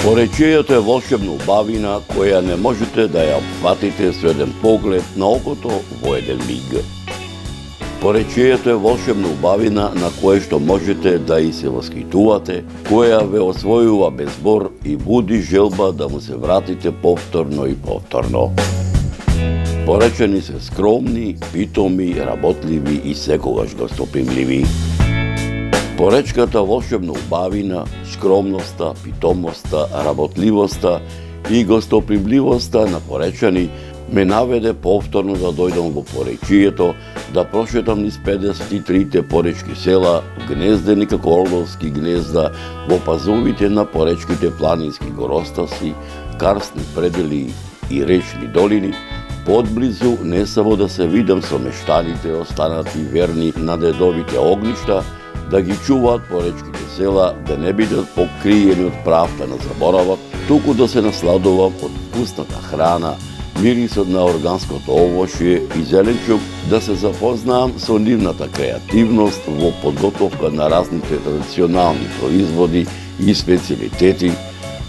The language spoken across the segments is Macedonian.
Поречието е волшебна убавина која не можете да ја опфатите со еден поглед на окото во еден миг. Поречието е волшебна убавина на кое што можете да и се воскитувате, која ве освојува без збор и буди желба да му се вратите повторно и повторно. Поречени се скромни, питоми, работливи и секогаш гостопримливи. Поречката волшебна убавина, скромноста, питомоста, работливоста и гостопримливоста на поречани ме наведе повторно да дојдам во поречието, да прошетам низ 53 поречки села, гнездени како орловски гнезда, во пазовите на поречките планински горостаси, карстни предели и речни долини, подблизу не само да се видам со мештаните останати верни на дедовите огништа, да ги чуваат поречките села, да не бидат покриени од правта на заборавот, туку да се насладувам од вкусната храна, мирисот на органското овошје и зеленчук, да се запознаам со нивната креативност во подготовка на разните традиционални производи и специјалитети,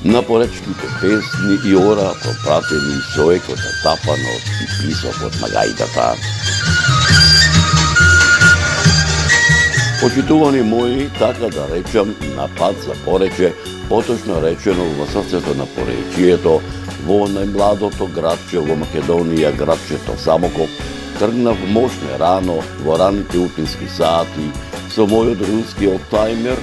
на поречките песни и ора пропратени со екот тапанот и писокот на гајдата. Почитувани мои, така да речам, на пат за Порече, поточно речено во срцето на поречието, во најмладото градче во Македонија, градчето Самоков, тргнав мощне рано, во раните утински сати, со мојот руски олдтаймер,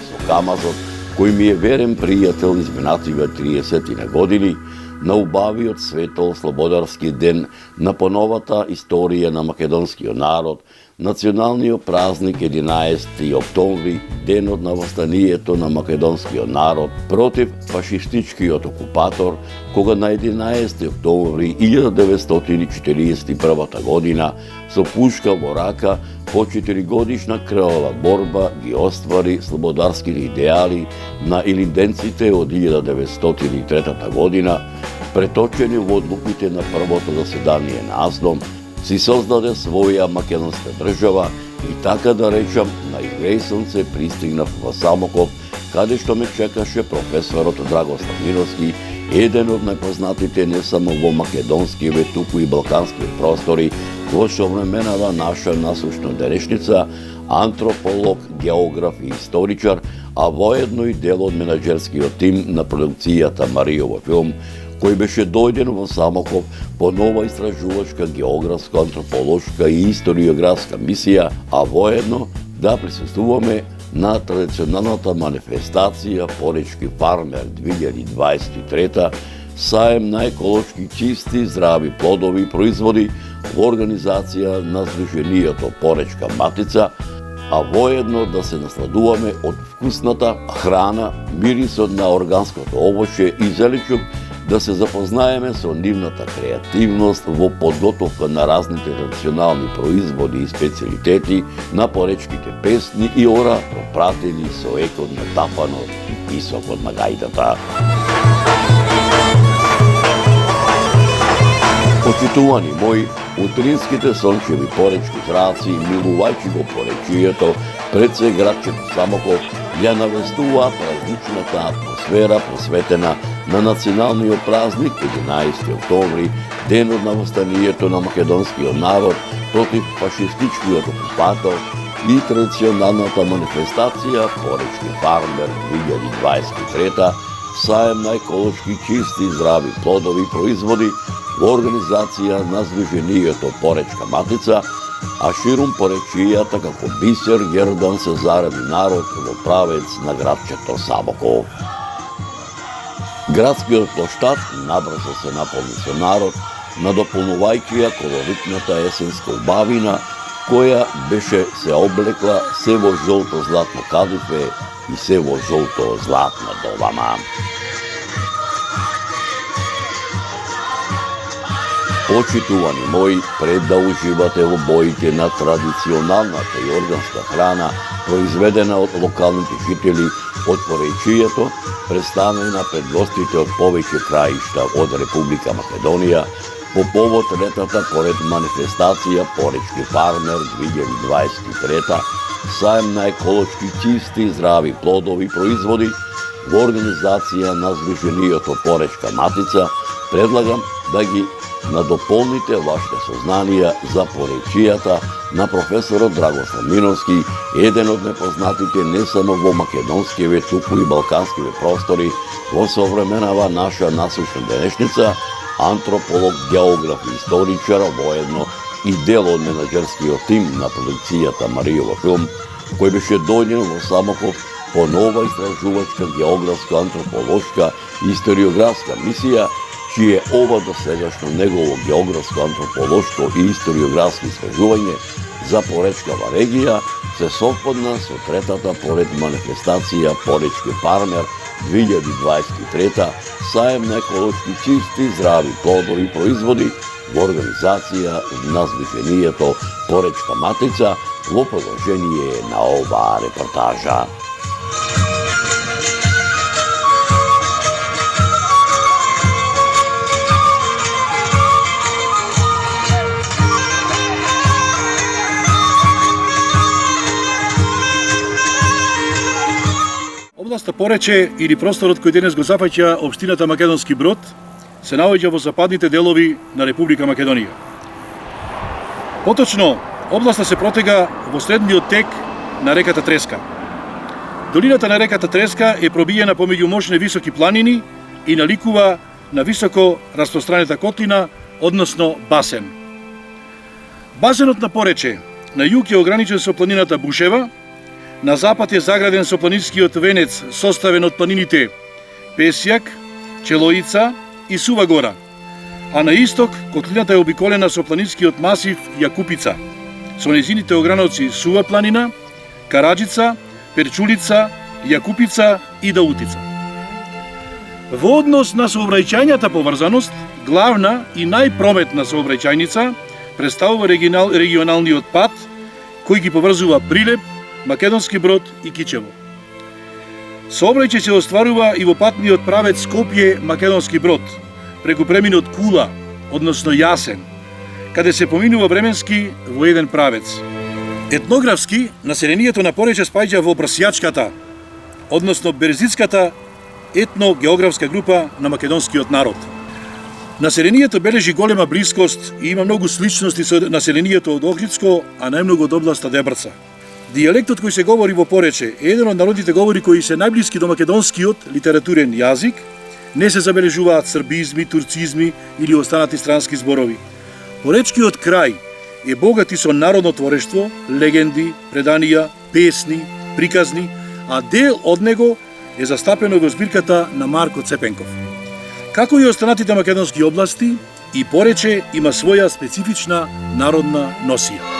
со Камазот, кој ми е верен пријател изминативе 30 години, на убавиот светол слободарски ден, на поновата историја на македонскиот народ, националниот празник 11 октомври, денот на востанието на македонскиот народ против фашистичкиот окупатор, кога на 11 октомври 1941 година со пушка во рака по 4-годишна крвава борба ги оствари слободарските идеали на илинденците од 1903 година, преточени во одлуките на првото заседание на АСДОМ, си создаде своја македонска држава и така да речам на игрејсонце пристигнав во Самоков, каде што ме чекаше професорот Драгослав Мировски, еден од најпознатите не само во македонскиве, туку и балканскиве простори, во современава наша насушна денешница, антрополог, географ и историчар, а воедно и дел од менаџерскиот тим на продукцијата Маријово филм, кој беше дојден во Самоков по нова истражувачка, географска, антрополошка и историографска мисија, а воедно да присуствуваме на традиционалната манифестација Поречки фармер 2023, саем на еколошки чисти, здрави плодови и производи во организација на Сдруженијето Поречка матица, а воедно да се насладуваме од вкусната храна, мирисот на органското овошје и зеленчук, да се запознаеме со нивната креативност во подготовка на разните традиционални производи и специјалитети, на поречките песни и ора пропратени со екот на тапанот и писокот на гајдата. Почитувани мои, утринските сончеви поречки зраци, милувајќи го поречието, пред се градчето Самоков, ја навестуваат празничната атмосфера посветена на националниот празник 11 октомври, денот на востанието на македонскиот народ против фашистичкиот окупатор и традиционалната манифестација Поречки фармер 2023, саем на еколошки чисти и здрави плодови и производи во организација на Сдруженијето Поречка матица, а ширум поречијата како бисер гердан се зареди народ во правец на градчето Самоков. Градскиот плоштад набрзо се наполни со народ, надополнувајќи ја колоритната есенска убавина, која беше се облекла се во жолто-златно кадифе и се во жолто-златна долама. Почитувани мои, пред да уживате во боите на традиционалната и органска храна, произведена од локалните жители од поречието, представена пред гостите од повеќе краишта од Република Македонија, по повод летата поред манифестација Поречки фармер 2023, саем на еколошки чисти и здрави плодови и производи, во организација на Сдруженијето Поречка матица, предлагам да ги надополните вашите сознанија за поречијата на професорот Драгослав Миновски, еден од непознатите не само во македонскиве, туку и балканскиве простори во современава наша насущна денешница, антрополог, географ и историчар, воедно и дел од менаџерскиот тим на продукцијата Маријова филм, кој беше дојден во Самоков по нова истражувачка, географска, антрополошка и историографска мисија, чие ова досегашно негово географско, антрополошко и историографско истражување за Поречкава регија се совпадна со третата поред манифестација Поречки пармер 2023, саем на еколошки чисти, здрави плодови и производи во организација на Сдруженијето Поречка матица, во продолжение на оваа репортажа. Областа Порече или просторот кој денес го зафаќа општината Македонски Брод се наоѓа во западните делови на Република Македонија. Поточно, областа се протега во средниот тек на реката Треска. Долината на реката Треска е пробиена помеѓу мощни високи планини и наликува на високо распространета котлина, односно басен. Басенот на Порече на југ е ограничен со планината Бушева, на запад е заграден со планинскиот венец составен од планините Песјак, Челоица и Сува гора, а на исток котлината е обиколена со планинскиот масив Јакупица, со нејзините ограноци Сува планина, Караџица, Перчулица, Јакупица и Даутица. Во однос на сообраќајната поврзаност, главна и најпрометна сообраќајница представува регионалниот пат кој ги поврзува Прилеп, Македонски Брод и Кичево. Сообраќај се остварува и во патниот правец Скопје-Македонски Брод, преку преминот Кула, односно Јасен, каде се поминува временски во еден правец. Етнографски, населението на Порече спаѓа во Брсјачката, односно Берзицката етногеографска група на македонскиот народ. Населението бележи голема блискост и има многу сличности со населението од Охридско, а најмногу од областа Дебрца. Дијалектот кој се говори во Порече е еден од народните говори кои се најблиски до македонскиот литературен јазик, не се забележуваат србизми, турцизми или останати странски зборови. Поречкиот крај е богат и со народно творештво, легенди, преданија, песни, приказни, а дел од него е застапено во збирката на Марко Цепенков. Како и останатите македонски области, и Порече има своја специфична народна носија.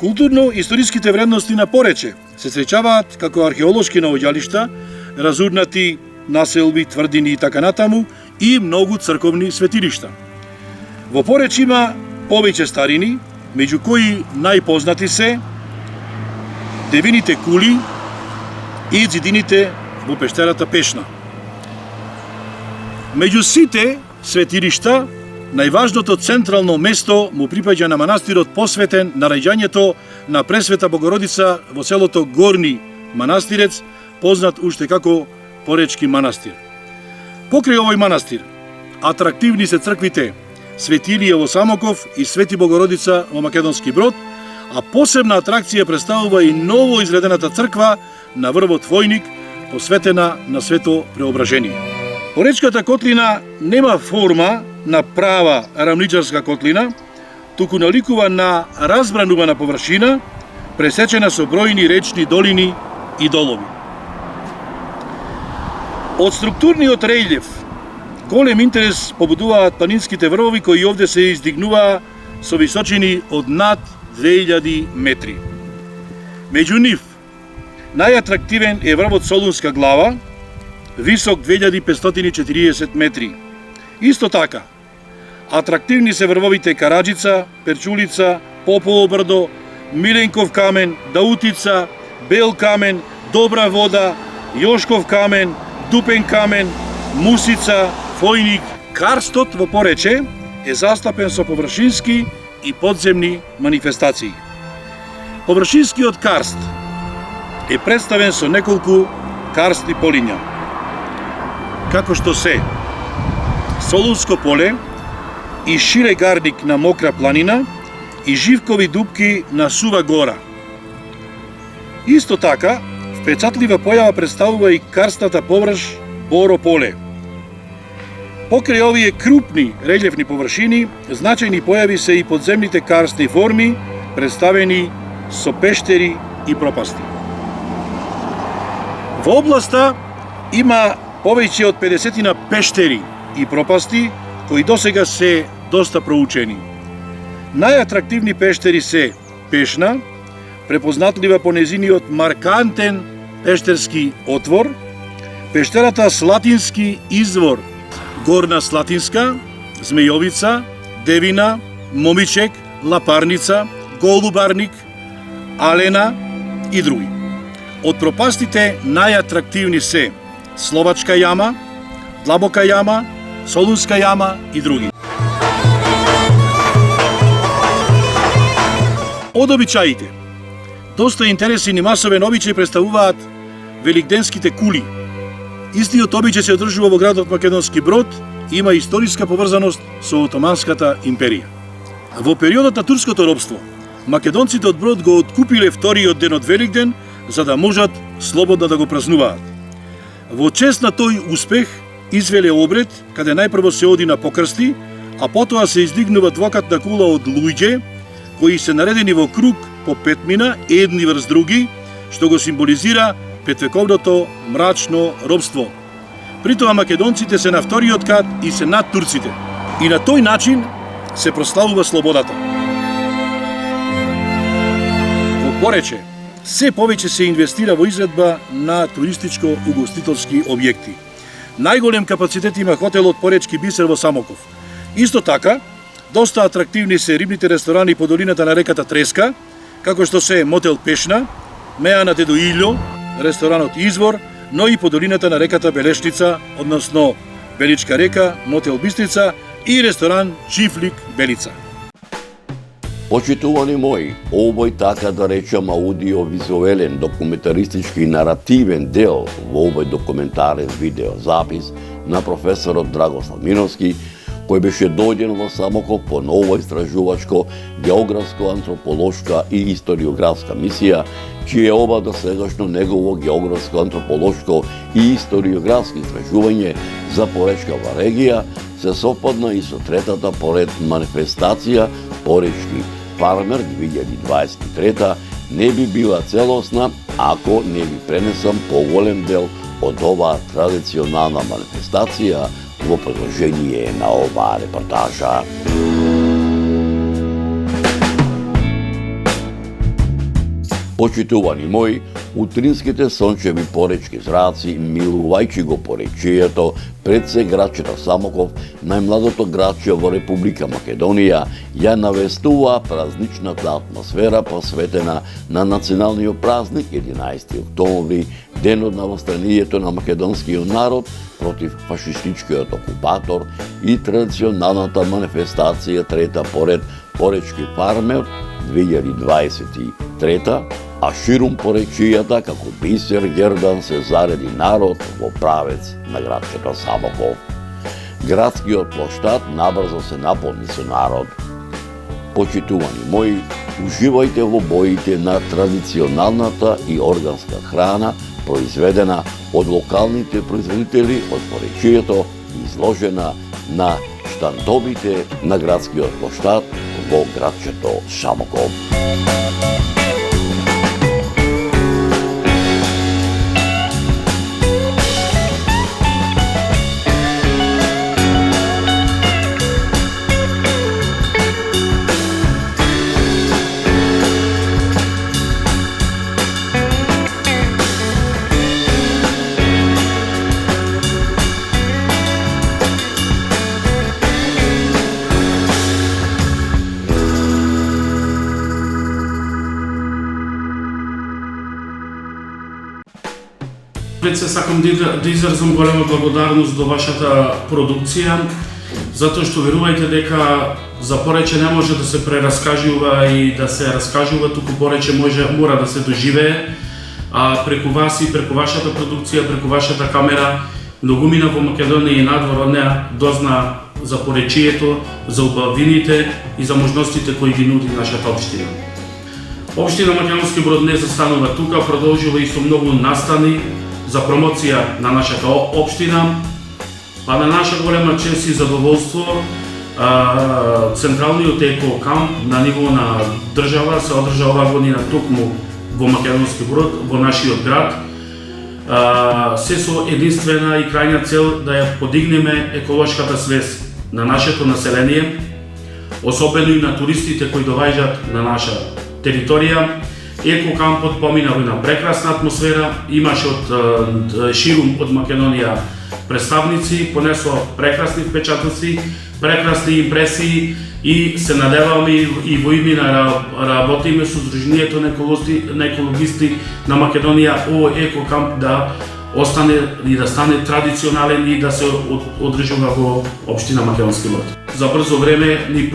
Културно-историските вредности на Порече се среќаваат како археолошки наоѓалишта, разурнати населби, тврдини и така натаму, и многу црковни светилишта. Во Порече има повеќе старини, меѓу кои најпознати се Девините кули и ѕидините во пештерата Пешна. Меѓу сите светилишта, најважното централно место му припаѓа на манастирот посветен на раѓањето на Пресвета Богородица во селото Горни Манастирец, познат уште како Поречки манастир. Покрај овој манастир, атрактивни се црквите Свети Илија во Самоков и Свети Богородица во Македонски Брод, а посебна атракција представува и ново изградената црква на врвот Војник, посветена на Свето Преображение. Поречката котлина нема форма на права рамничарска котлина, туку наликува на разбранувана површина, пресечена со бројни речни долини и долови. Од структурниот релјеф голем интерес побудуваат планинските врвови кои овде се издигнуваа со височини од над 2000 метри. Меѓу нив, најатрактивен е врвот Солунска глава, висок 2540 метри. Исто така, атрактивни се врвовите Караџица, Перчулица, Попово брдо, Миленков камен, Даутица, Бел камен, Добра вода, Јошков камен, Дупен камен, Мусица, Војник. Карстот во Порече е застапен со површински и подземни манифестации. Површинскиот карст е представен со неколку карстни полиња, како што се Солунско поле и Шире гарник на Мокра планина и Живкови дупки на Сува гора. Исто така, впечатлива појава представува и карстната површ Боро поле. Покрај овие крупни релјефни површини, значајни појави се и подземните карстни форми, представени со пештери и пропасти. Во областа има повеќе од 50 пештери и пропасти, кои досега се доста проучени. Најатрактивни пештери се Пешна, препознатлива по незиниот маркантен пештерски отвор, пештерата Слатински извор, Горна Слатинска, Змејовица, Девина, Момичек, Лапарница, Голубарник, Алена и други. Од пропастите најатрактивни се Словачка јама, Длабока јама, Солунска јама и други. Од обичаите. Доста интересен и масовен обичај представуваат великденските кули. Истиот обичај се одржува во градот Македонски Брод и има историска поврзаност со Отоманската империја. Во периодот на турското робство, македонците од Брод го откупиле вториот ден од Великден за да можат слободно да го празнуваат. Во чест на тој успех извеле обред каде најпрво се оди на покрсти, а потоа се издигнува двокатна кула од луѓе кои се наредени во круг по 5 мина, едни врз други, што го символизира петвековното мрачно робство. При тоа македонците се на вториот кат и се над турците. И на тој начин се прославува слободата. Во Порече, се повеќе се инвестира во изградба на туристичко-угостителски објекти. Најголем капацитет има хотелот Поречки бисер во Самоков. Исто така, доста атрактивни се рибните ресторани по долината на реката Треска, како што се Мотел Пешна, Меа на Дедо Илјо, ресторанот Извор, но и по долината на реката Белешница, односно Беличка река, Мотел Бистрица и ресторан Чифлик Белица. Почитувани мои, овој така да речем аудиовизуелен, документаристички и наративен дел во овој документарен видеозапис на професорот Драгослав Миновски, кој беше дојден во Самоков по нова истражувачко, географско, антрополошка и историографска мисија, чие оба досегашно негово географско, антрополошко и историографско истражување за Поречкава регија се совпадна и со третата поред манифестација Поречки фармер 2023 не би била целосна ако не би пренесам поголем дел од оваа традиционална манифестација во продолжение на оваа репортажа. Почитувани мои, утринските сончеви поречки зраци, милувајќи го поречието, пред се градчето Самоков, најмладото градче во Република Македонија, ја навестуваа празничната атмосфера посветена на националниот празник 11 октомври, денот на восстанието на македонскиот народ против фашистичкиот окупатор и традиционалната манифестација трета поред Поречки фармер 2023, а ширум поречијата како бисер гердан се зареди народ во правец на градчето Самоков. Градскиот плоштад набрзо се наполни со народ. Почитувани мои, уживајте во боите на традиционалната и органска храна, произведена од локалните производители од поречието, изложена на штандовите на градскиот плоштад во градчето Самоков. Пред се сакам да изразам голема благодарност до вашата продукција затоа што верувајте дека за порече не може да се прераскажува и да се раскажува, туку порече мора да се доживее, а преку вас и преку вашата продукција, преку вашата камера, многумина во Македонија и надвор од неа дозна за поречието, за убавините и за можностите кои ги нуди нашата општина. Општина Македонски Брод не застанува тука, продолжува и со многу настани за промоција на нашата општина, па на наша голема чест и задоволство централниот еко камп на ниво на држава се одржа оваа година токму во Македонски Брод, во нашиот град, се со единствена и крајна цел да ја подигнеме еколошката свест на нашето население, особено и на туристите кои доаѓаат на наша територија. Еко кампот помина во една прекрасна атмосфера, имаше од ширум од Македонија представници, понесоа прекрасни впечатоци, прекрасни импресии и се надеваме и во име на работиме со Сдруженијето на екологисти на Македонија овој еко камп да остане и да стане традиционален и да се одржува во општина Македонски Брод. За брзо време ни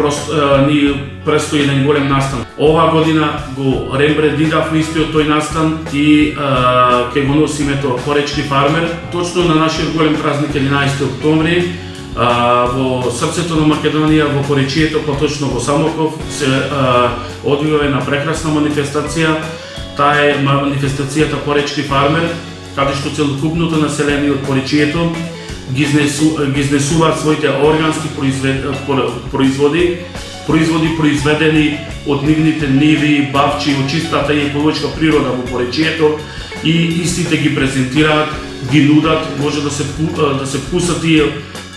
престои еден голем настан. Оваа година го рембрендиравме истиот тој настан и ќе го носи името Поречки фармер. Точно на нашиот голем празник 11 октомври во срцето на Македонија, во поречието, поточно во Самоков, се одвива една прекрасна манифестација. Таа е манифестацијата Поречки фармер, каде што целокупното население од поречието ги изнесуваат своите органски производи произведени од нивните ниви, бавчи, од чистата и екологичка природа во поречието, и истите ги презентираат, ги нудат, може да се вкусат тие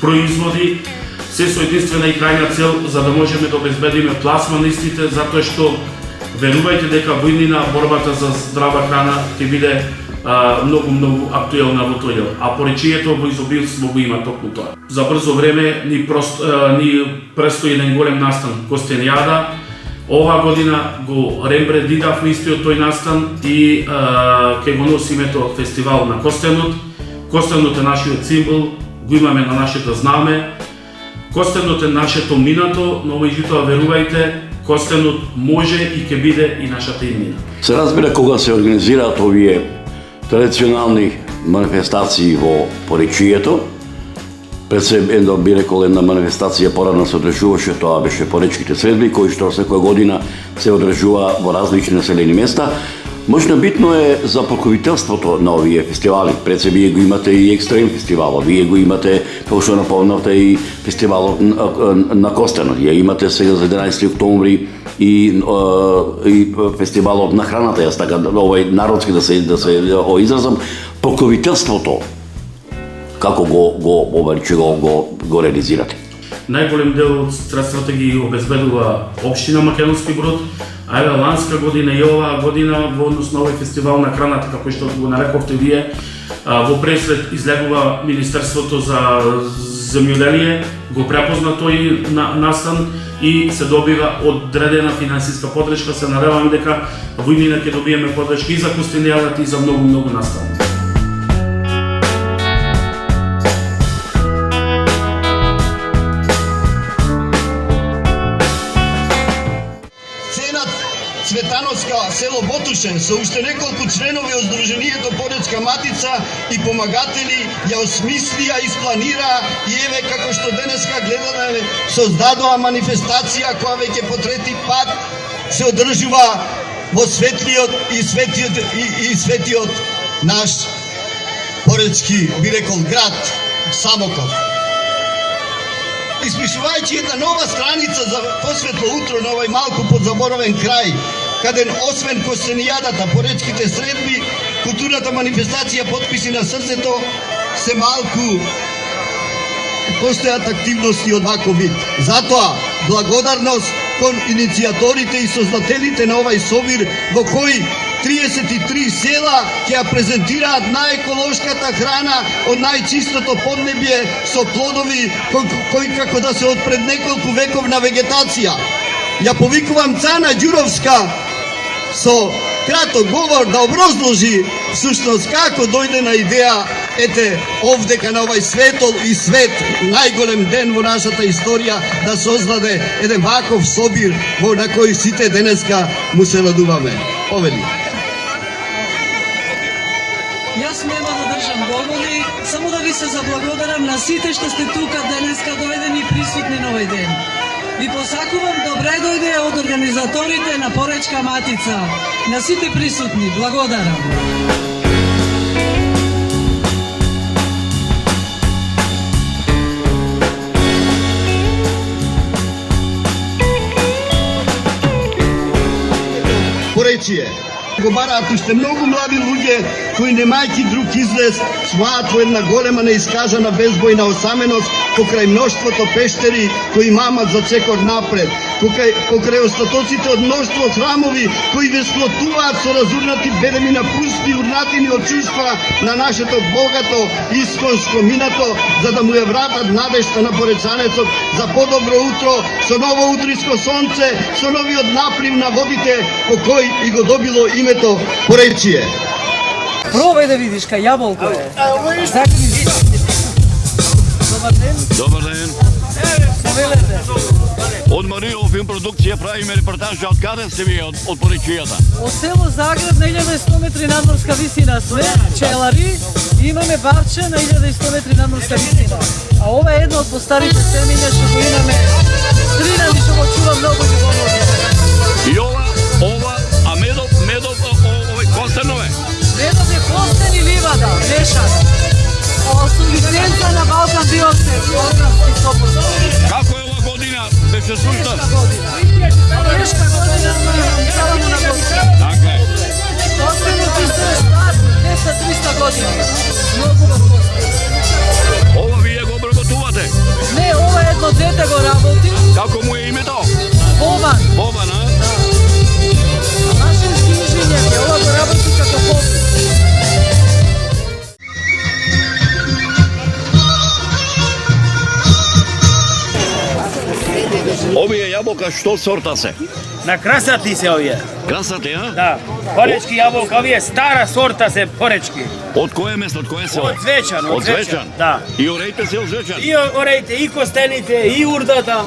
производи, се со единствена и крајна цел за да можеме да обезбедиме пласма на истите, затоа што верувајте дека во иднина борбата за здрава храна ќе биде многу актуелна во тој дел, а поречието во изобилство го има токму тоа. За брзо време ни престои еден голем настан Костенијада. Оваа година го рембрендиравме истиот тој настан и ќе го носи името Фестивал на Костенот. Костенот е нашиот символ, го имаме на нашето знаме. Костенот е нашето минато, но меѓутоа верувајте, Костенот може и ќе биде и нашата имнина. Се разбира кога се организираат овие традиционални манифестации во поречието. Пред се би рекол една манифестација порано се одржуваше, тоа беше Поречките средби, кои што секоја година се одржува во различни населени места. Можна битно е за покровителството на овие фестивали. Пред се вие го имате и Екстрем фестивалот, вие го имате, како што напомнавте, и фестивалот на Костенот, ја имате сега за 11 октомври и фестивалот на храната, јас така овој народски да се изразам, покровителството како го реализирате? Најголем дел од средствата ги обезбедува општина Македонски Брод, а еве ланска година и оваа година во однос на овој фестивал на храната, како што го нарековте вие, во преслед излегува Министерството за земјоделие, го препозна тој настан и се добива одредена финансиска подршка. Се надеваме дека во иднина ќе добиеме подршка и за Костенијадата и за многу настани. Цветановска, село Ботуше, со уште неколку членови од Сдруженијето Поречка матица и помагатели ја осмислија, испланира и еве како што денеска гледаме создадоа манифестација која веќе по трети пат се одржува во светлиот и светиот наш поречки, би рекол, град Самоков. Испишувајќи една нова страница за посветло утро на овој малку подзаборавен крај, каде освен Костенијадата, Поречките средби, културната манифестација Потписи на срцето, се малку постојат активности од ваков вид. Затоа, благодарност кон иницијаторите и создателите на овај собир, во кој 33 села ќе ја презентираат најеколошката храна од најчистото поднебје со плодови кои како да се од пред неколку вековна вегетација. Ја повикувам Цана Ѓуровска со краток говор да образложи всушност како дојде на идеја ете овдека на овај светол и свет, најголем ден во нашата историја, да создаде еден ваков собир во на кој сите денеска му се радуваме. Повели. Јас нема да држам говори, само да ви се заблагодарам на сите што сте тука денеска дојдени присутни на овој ден. Ви посакувам добре дојде од организаторите на Поречка Матица. На сите присутни, благодарам. Поречие. Го бараат уште многу млади луѓе кои немајќи друг излез сваат во една голема неискажана безбојна осаменост покрај мноштвото пештери кои мамат за секор напред, покрај остатоците од мноштво храмови кои весклотуваат со разурнати бедеми на пусти урнатини од чувства на нашето богато исконско минато, за да му ја вратат надежта на поречанецот за подобро утро, со ново утриско сонце, со новиот наплив на водите по кој и го добило името Поречие. Пробај да видиш кај јаболко е. Закри. Добар ден. Добар ден. Повелете. Од Марио филм продукција правиме репортажа од каде сте вие од Поречијата? Од село Загреб на 1100 метри надморска висина сме, пчелари, и имаме барче на 1100 метри надморска висина. А ова е едно од постарите семења што го имаме стринан и што го чува многу љубовно. И а медов, овој костенове? Медов е костен и ливада, мешан. Со лиценца на Балкан Биосфер, Балкански сопост. Како е ова година? Беше сушта? Тешка година, само на Бога. Така е. Костенот исто е стар, 200-300 години. Многу во костен. Ова вие го обработувате? Не, ова едно дете го работи. Како му е името? Бобан. Бобан, а? Машински инженер е, ова го работи како хоби. Овие јаболка што сорта се? На красати се овие. Красати, а? Да. Поречки јаболка, овие стара сорта се поречки. Од кое место, од кое село? Од Звечан, Од Звечан? Да. И ореите се од Звечан? И ореите, и костените, и урдата.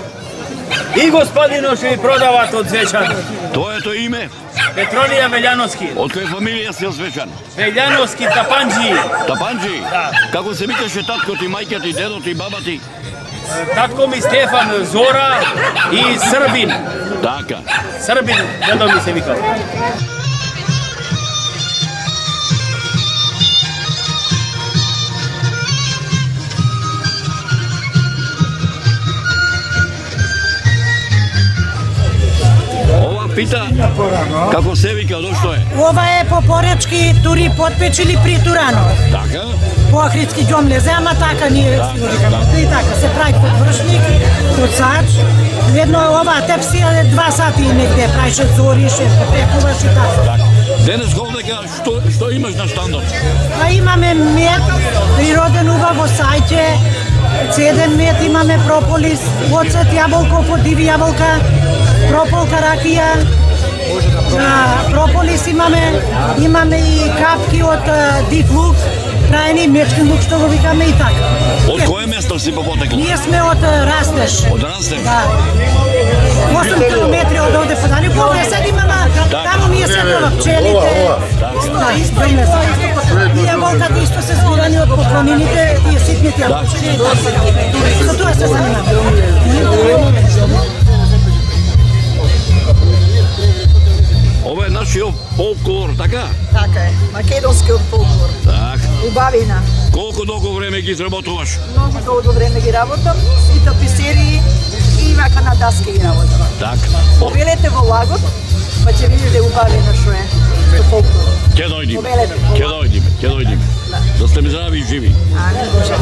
И господино што ви продават од Звечан. Твоето име? Петронија Велјановски. Од која фамилија си од Звечан? Велјановски Тапанџи. Тапанџи? Да. Како се викаше таткот и мајката и дедот и баба ти? Татко ми Стефан Зора и Србин. Така. Србин, дедо ми се викал. Ова пита како се вика, дошто е? Ова е по поречки тури потпечили при Турано. Така? По Охридски ѓомлезе, ама така ние си го викаме. И така, се прави подвршник, коцач. Едно ова тепсија 2 сати негде праише зорише, попекуваш и така. Денес овдека што имаш на штандот? А имаме мед, природен убав во сајќе, цеден мед, имаме прополис, оцет, јаболко, по диви јаболка, прополка, ракија, прополис имаме и капки од див лук, праени мечки лук што го викаме и така. Од кое место си потекло? Ние сме од Растеж. Од Растеж? Да. 8 километри од овде подали. Повре sad имаме, таму ми е секова пчелите. Исто име са. И јаболката исто се збирани од поклонините и ситните јаболки. Со тоа се занимаваме. Ова е нашиот фолклор, така? Така е, македонскиот фолклор. Така. Убавина. Колку долго време ги изработуваш? Многу долго време ги работам, и таписерии, и вака на даски ги работам. Така. Повелете во лагот, па ќе видите убавина што е со фолклор. Ќе дојдиме. Повелете. Ќе дојдиме. Да сте ми здрави и живи. Не може.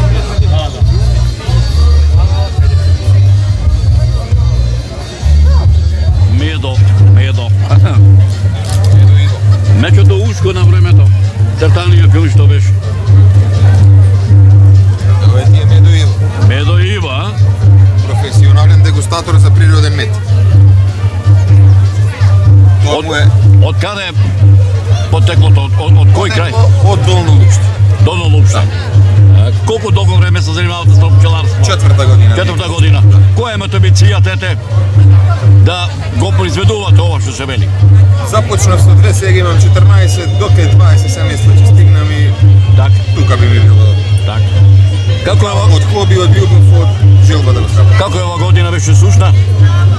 Медо. Мечото ушко на времето. Цртаниот филм што беше. Ова ти е Медо Иво, Медо Ива, професионален дегустатор за природен мед. Тоа му е од каде е потеклото, од кој крај? од Долно Лупште. Долно Лупште. Колко дълго време се занимавате с пчеларство? Четвърта година. Четвърта година. Која имате амбиција, тете, да го произведувате ова што се вели? Започнав со 2, сега имам 14, до кај 20 семејства ќе стигнам и Так, тука би ми било. так. Како е ова, Од хоби, од љубов, од желба да го ставам. како е ова година беше сушна?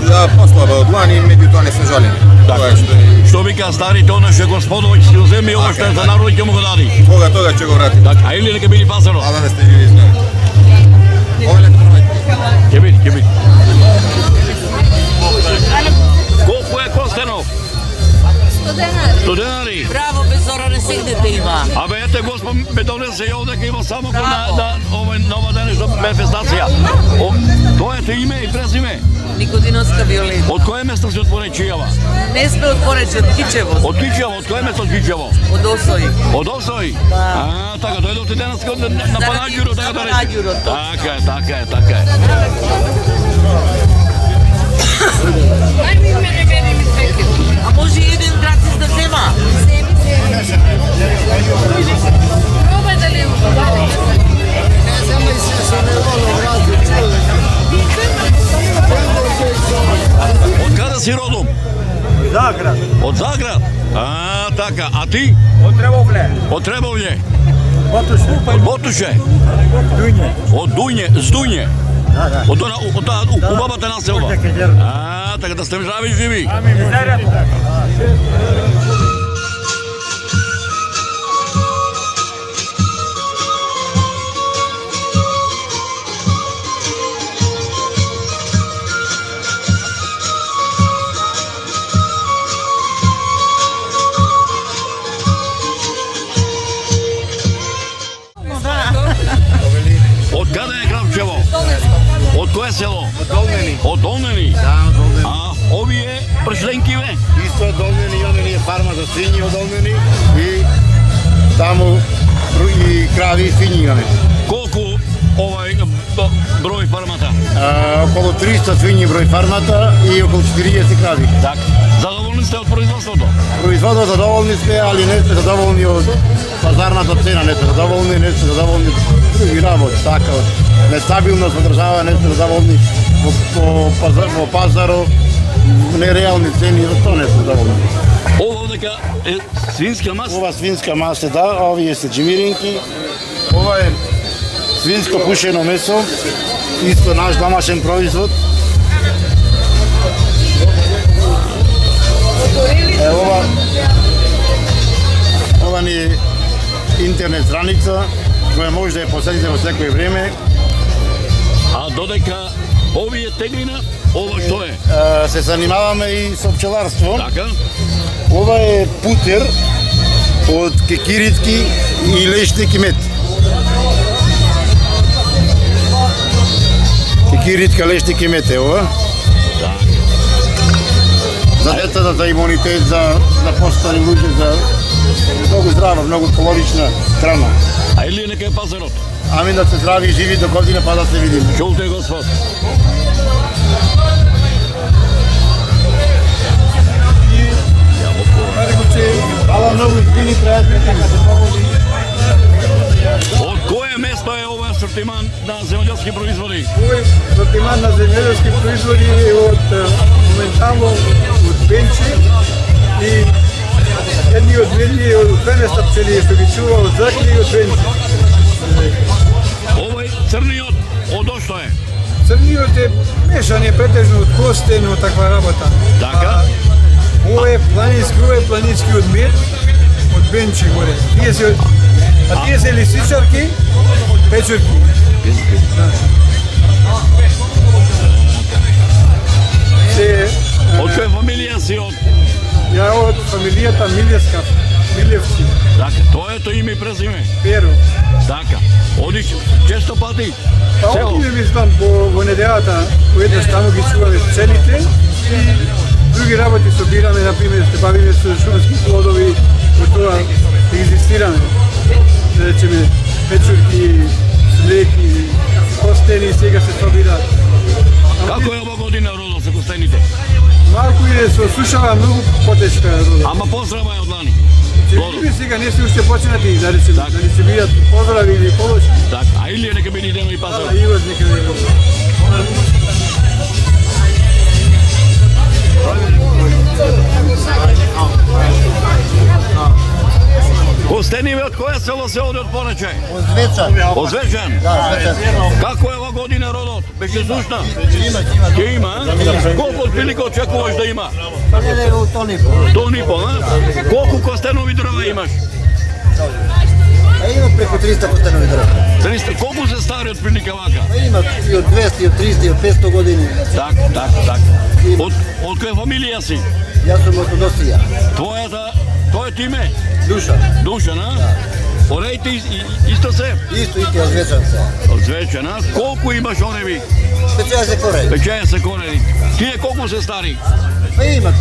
Да, послаба од лани, меѓутоа не се жалим. Тоа е што е. Што вика старите, она што господович си уземи ова што е за народ ќе му го дади. Кога тога ќе го вратим. Так, а или нека били пазаро? А да сте живи и здрави. Ова лето пронајте. Ќе биде, ќе биде. Колку е Костенов? 100 денари. 100 денари. Браво, без зора не сегнете има. Абе, ете, Господ ме донесе и овде има само на ова денешна манифестација. Тоа е те име и презиме. Никодиновска Виолета. Од кое место се од Поречијава? Не сме од Порече, од Кичево. Од Кичево, од кое место од Кичево? Од Осој. Од Осој? А, така, дојдовте денес на Панаѓуро, така да рече. Панаѓуро, Така е, така е, така е. А може и еден гратис да зема? Пробај да ли Од каде си родом? Заград. Од Заград? А, така, а ти? Од Требовле. Од Требовле? Ботуше. Од Ботуше? Дуње. Од Дуње, Здуње? Да. Од таа убавата населба? А, така да сте здрави и живи. Ами, мизерето. Од каде е Гравчево? Од кое село? Од Долнени. Од Долнени? Да, од Долнени. А овие пришленки бе? Исто од Долнени, јоне ни е фарма за свињи од Долнени и таму и крави и свињи имаме. Колку број фармата? Околу 300 свињи број фармата и околу 40 крави. Так. Задоволни сте од производството? Производот задоволни сме, али не сме задоволни од пазарната цена, не сме задоволни од други работи, така од нестабилност во држава, не сме задоволни во пазаро, нереални цени, за тоа не сме задоволни. Ова дека е свинска маса? Ова свинска маса, да, овие се джимиринки, ова е свинско пушено месо, исто наш домашен производ. Ова ни е интернет страница, која може да ја посетите во секој време. А додека овие теглина, ова што е? Се занимаваме и со пчеларство. Така? Ова е путер од кекиритки и лешник и мед. Кекиритка, лешник и мед е ова. За децата, за имунитет, за постари луѓе, за многу здрава, многу калорична храна. А или нека е пазарот? Ами да се здрави и живи до година па да се видиме. Чулте, Господ. Хвала многу и фини пријатели. Од кое место е ова асортиман на земјоделски производи? Овој асортиман на земјоделски производи е од моментално од Бенче и едни од медни од две места пчели што ги чува од Закли и од Бенче. Овој црниот од што е? Црниот е мешан, е претежно од костен, од таква работа. Така? Ова е планински од мед, од Бенче горе. Тие се лисичарки, печурки. Од која фамилија си од? Ја од фамилијата Милевски. Така, тоа е тоа име и презиме? Перо. Така, одиш често пати? Па одиме мислам во неделата, во една стану ги чуваме пчелите и други работи собираме, например, се бавиме со шумски плодови, во тоа екзистираме. Да речеме, печурки, смлеки, костени, сега се собираат. Како е ова година родо со костените? Малку иде се осушава, многу потешка е родо. Ама поздрава е од лани. Целиви сега не се уште почнати да се бидат поздрави или помош. Так, а или нека би идемо и пазар. Да, Иваш нека да идемо. Костениве, од која село се оди од понече? Од Звечан. Од Звечан? Да, Звечан. Како е ова година родот? Беше сушна? Ќе има. Колку отприлика очекуваш да има? Тон и пол. Тон и пол, а? Колку костенови дрва имаш? Има преку 300 костенови дрва. 300. Колку се стари отприлика вака? Има и од 200, и од 300, и од 500 години. Так. Од која фамилија си? Јас сум од Носија. Твојот име? Душа. Душа, на? Ореите исто се? Исто од Звечан се. Од Звечан, а? Колку имаш ореви? 50 корени. 50 корени. Тие колку се стари? Па има,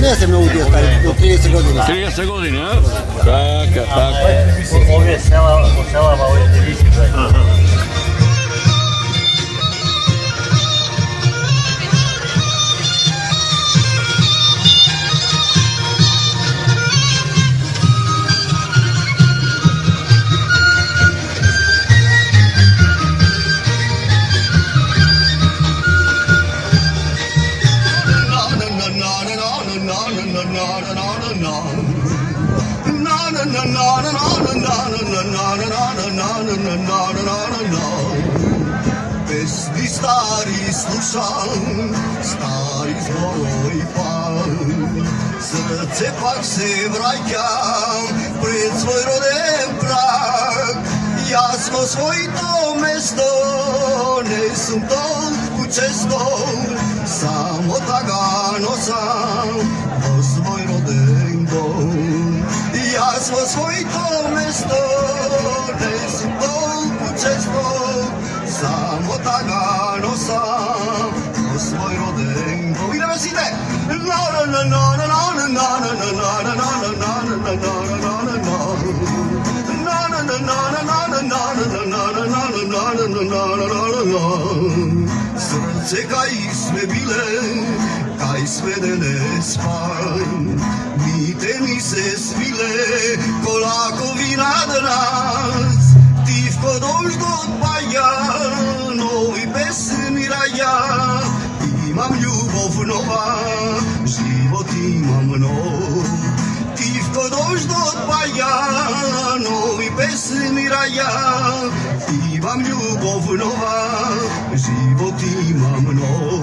не се многу тие стари, до 30 години. 30 години, а? Така. Овие села, овие виси. Pesmi stari slušam, stari zboroj pam, srce pak se vraćam pred svoj roden prag. Ja smo svojito mesto, ne sam toliko često, samo tako nosam do svoj roden dom. Ja smo svojito mesto, ne sam toliko često, samo tako nosam do svoj roden dom. Idemo site! Srce kaj sme bile, kaj sme ne spali, mi te mi se svile, kolakovi nad nas, tivko doš do odpaja, novi pesmi raja, imam ljubov nova, život imam nov. Tivko doš do odpaja, novi pesmi raja, imam ljubov nova, život imam nov.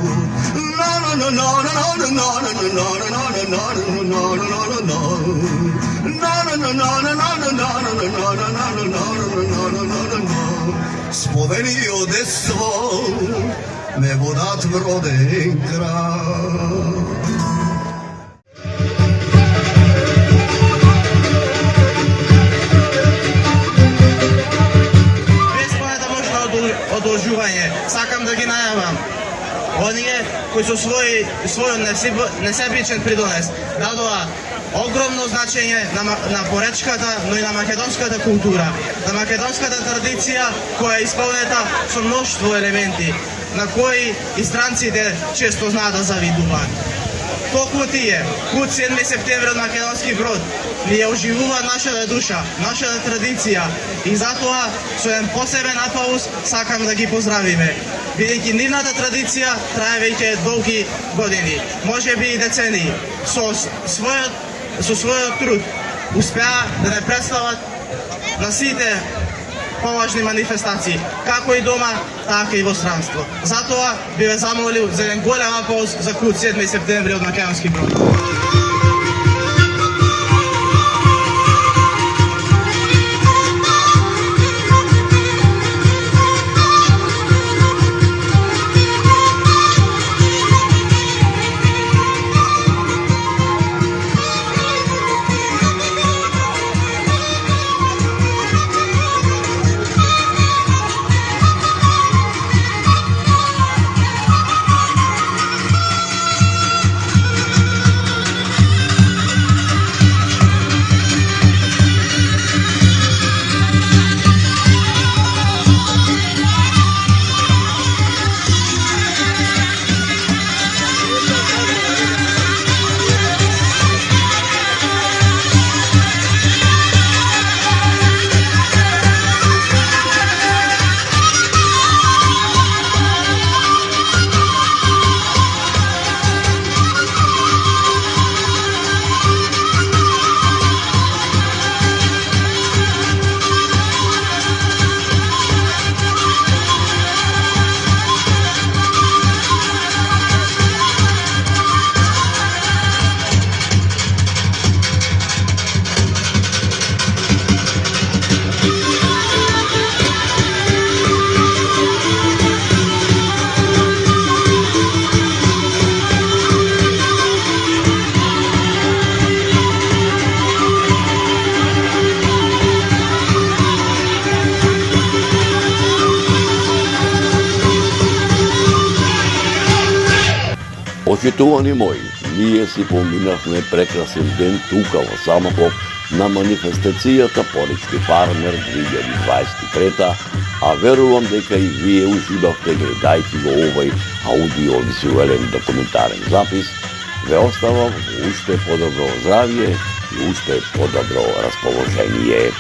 Spomenio destvo, nebo dat v roden kraj. Одолжување, сакам да ги најавам. Оние кои со својот несебичен придонес дадоа огромно значење на поречката, но и на македонската култура, на македонската традиција која е исполнета со мноштво елементи, на кои и странците често знаат да завидуваат. Токму тие, куд 7 септември од Македонски Брод, ни ја оживува нашата душа, нашата традиција и затоа со еден посебен аплауз сакам да ги поздравиме. Бидејќи нивната традиција трае веќе долги години, можеби и децении. Со својот труд успеа да не представат на сите поважни манифестации, како и дома, така и во странство. Затоа би ве замолил за еден голем аплауз за куд 7 септември од Македонски Брод. Почитувани мои, ние си поминавме прекрасен ден тука во Самоков на манифестацијата Поречки фармер 2023, а верувам дека и вие уживавте гледајќи го овој аудиовизуелен документарен запис. Ве оставам уште подобро здравје и уште подобро расположение.